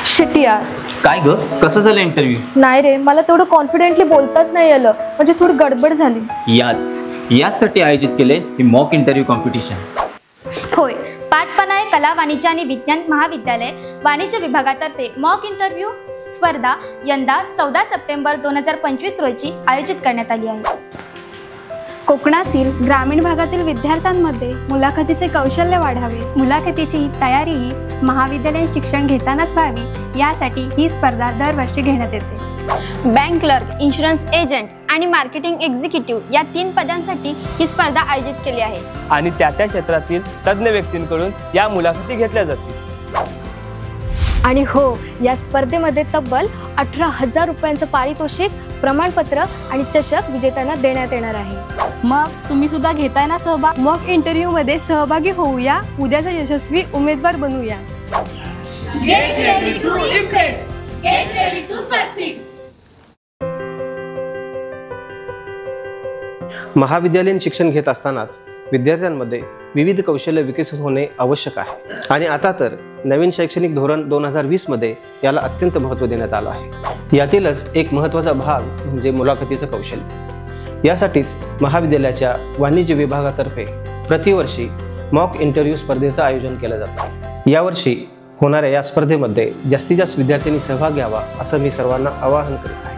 Shit यार. काय ग, कसं झालं इंटरव्ह्यू? नाही रे, मला तेवढं कॉन्फिडेंटली बोलताच नाही आलं, म्हणजे थोडी गडबड झाली. याचसाठी आयोजित केले हे मॉक इंटरव्ह्यू कॉम्पिटिशन. होय, पाटपनाय कला वाणिज्य आणि विज्ञान महाविद्यालय वाणिज्य विभागातर्फे मॉक इंटरव्ह्यू स्पर्धा यंदा 14 सप्टेंबर 2025 रोजी आयोजित करण्यात आली आहे. कोकणातील ग्रामीण भागातील विद्यार्थ्यांमध्ये मुलाखतीचे कौशल्य वाढावे, मुलाखतीची तयारीही महाविद्यालयीन शिक्षण घेतानाच व्हावी, यासाठी ही स्पर्धा दरवर्षी घेण्यात येते. बँक क्लर्क, इन्शुरन्स एजंट आणि मार्केटिंग एक्झिक्युटिव्ह या 3 पदांसाठी ही स्पर्धा आयोजित केली आहे आणि त्या क्षेत्रातील तज्ज्ञ व्यक्तींकडून या मुलाखती घेतल्या जातील. आणि हो, या स्पर्धेमध्ये तब्बल 18,000 रुपयांचं पारितोषिक, प्रमाणपत्र आणि चषक विजेत्यांना देण्यात येणार आहे. मग तुम्ही सुद्धा घेताय ना सहभाग? मॉक इंटरव्ह्यू मध्ये सहभागी होऊया, उद्याचा यशस्वी उमेदवार बनूया. Get ready to impress. Get ready to succeed. महाविद्यालयीन शिक्षण घेत असतानाच विद्यार्थ्यांमध्ये विविध कौशल्य विकसित होणे आवश्यक आहे आणि आता तर नवीन शैक्षणिक धोरण 2020 मध्ये याला अत्यंत महत्त्व देण्यात आलं आहे. यातीलच एक महत्त्वाचा भाग म्हणजे मुलाखतीचं कौशल्य. यासाठीच महाविद्यालयाच्या वाणिज्य विभागातर्फे प्रतिवर्षी मॉक इंटरव्ह्यू स्पर्धेचं आयोजन केलं जातं. यावर्षी होणाऱ्या या स्पर्धेमध्ये जास्तीत जास्त विद्यार्थ्यांनी सहभाग घ्यावा असं मी सर्वांना आवाहन करीत आहे.